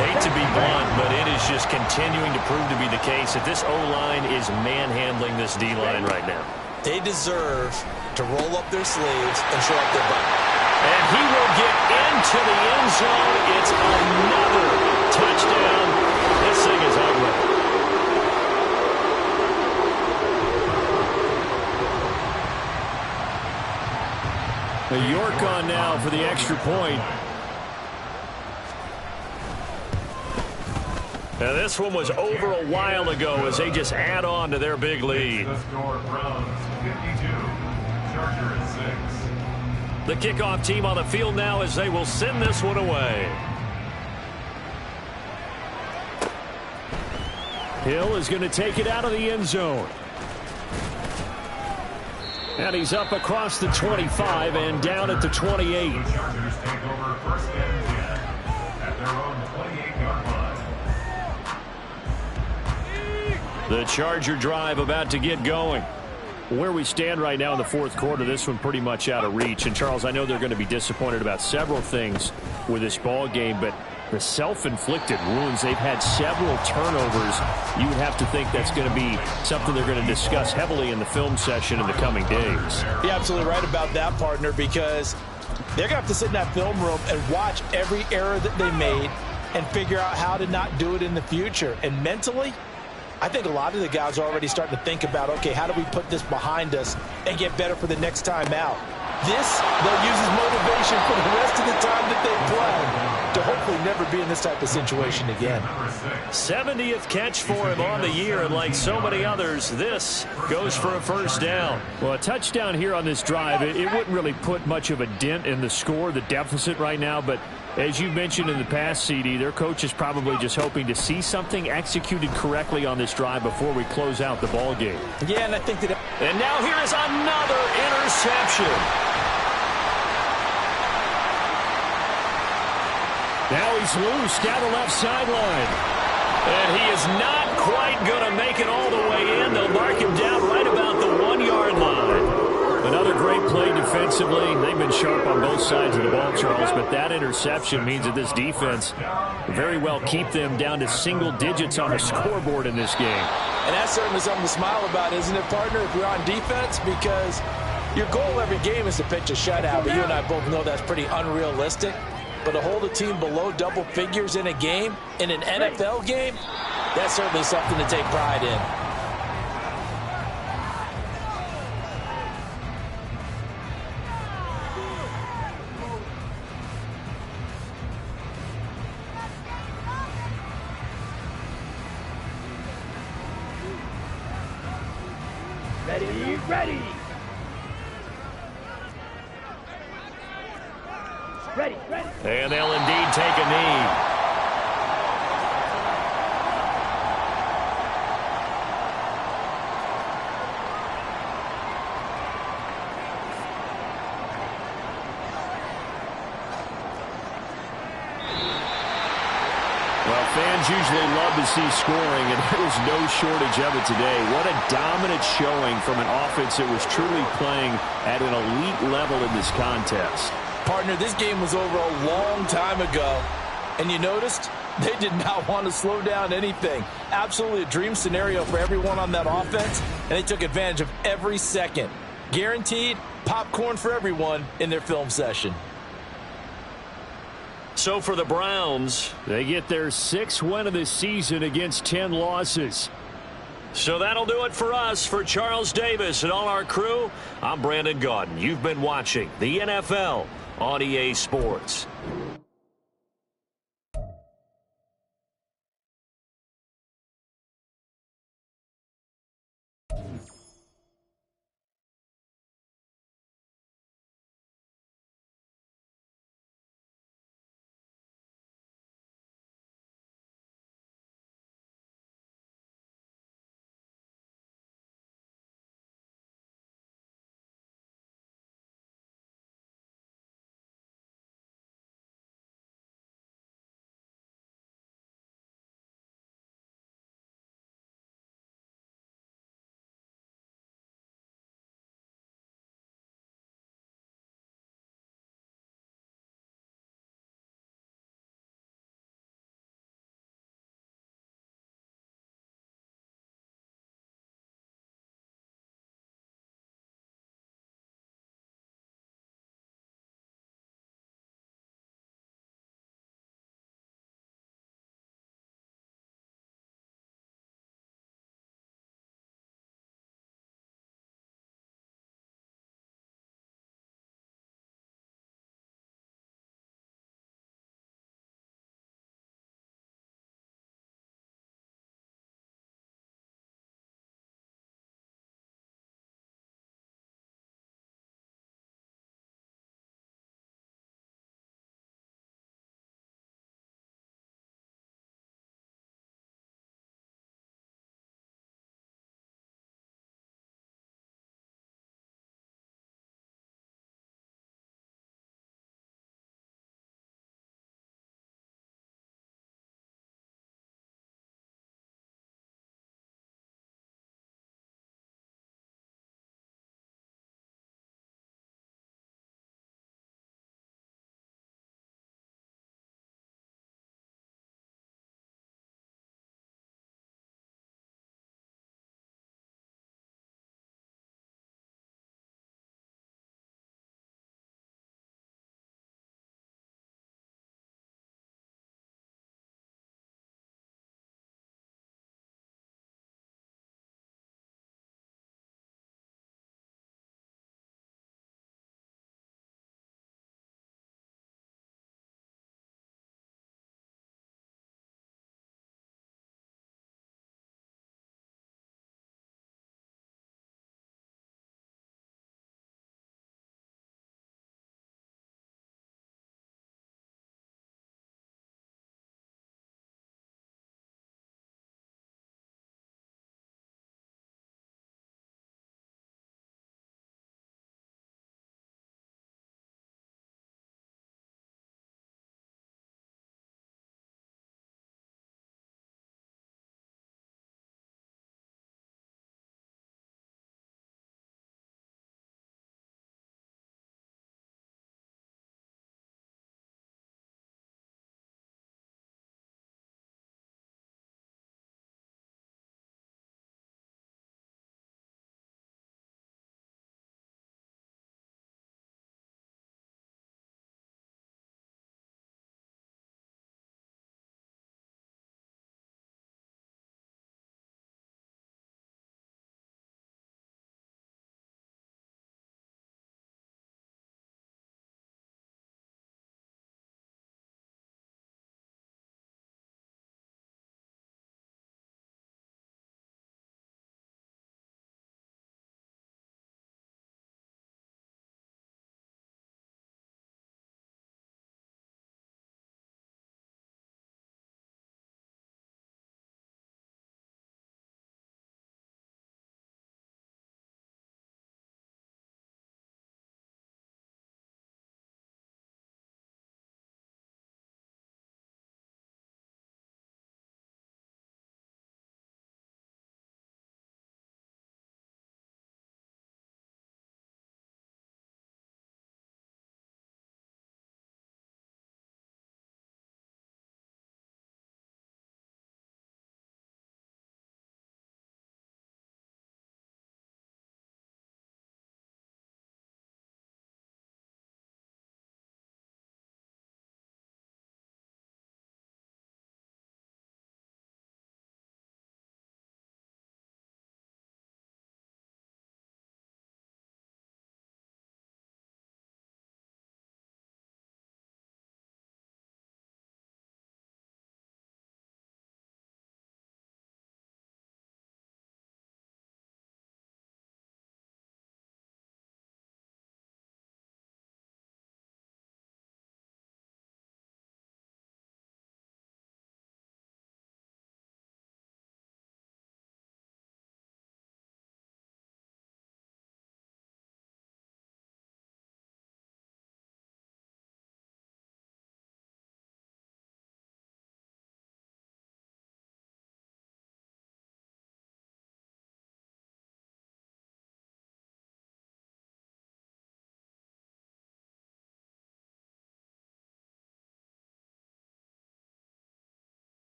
Hate to be blunt, but it is just continuing to prove to be the case that this O-line is manhandling this D-line right now. They deserve to roll up their sleeves and show up their butt. And he will get into the end zone. It's another touchdown. This thing is ugly. The York on now for the extra point. Now this one was over a while ago as they just add on to their big lead. The kickoff team on the field now as they will send this one away. Hill is going to take it out of the end zone. And he's up across the 25 and down at the 28. The Chargers take over 1st and 10 at their own 28-yard line. The Charger drive about to get going. Where we stand right now in the 4th quarter, this one pretty much out of reach. And, Charles, I know they're going to be disappointed about several things with this ball game, but the self-inflicted wounds, they've had several turnovers. You would have to think that's going to be something they're going to discuss heavily in the film session in the coming days. You're absolutely right about that, partner, because they're going to have to sit in that film room and watch every error that they made and figure out how to not do it in the future. And mentally, I think a lot of the guys are already starting to think about, okay, how do we put this behind us and get better for the next time out? This, they'll use as motivation for the rest of the time that they play. to hopefully never be in this type of situation again. 70th catch for him on the year, and like so many others, this goes for a first down. Well, a touchdown here on this drive, it wouldn't really put much of a dent in the score, the deficit right now, but as you mentioned in the past, CD, their coach is probably just hoping to see something executed correctly on this drive before we close out the ball game. Yeah, and I think that... And now here is another interception. Now he's loose down the left sideline. And he is not quite going to make it all the way in. They'll mark him down right about the 1-yard line. Another great play defensively. They've been sharp on both sides of the ball, Charles, but that interception means that this defense very well keep them down to single digits on the scoreboard in this game. And that's certainly something to smile about, isn't it, partner, if you're on defense? Because your goal every game is to pitch a shutout, but you and I both know that's pretty unrealistic. But to hold a team below double figures in a game, in an NFL game, that's certainly something to take pride in. Ready. And they'll indeed take a knee. Well, fans usually love to see scoring, and there was no shortage of it today. What a dominant showing from an offense that was truly playing at an elite level in this contest. Partner, this game was over a long time ago, and you noticed they did not want to slow down anything. Absolutely a dream scenario for everyone on that offense, and they took advantage of every second. Guaranteed popcorn for everyone in their film session. So for the Browns, they get their 6th win of the season against 10 losses. So that'll do it for us. For Charles Davis and all our crew, I'm Brandon Gaudin. You've been watching the NFL on EA Sports.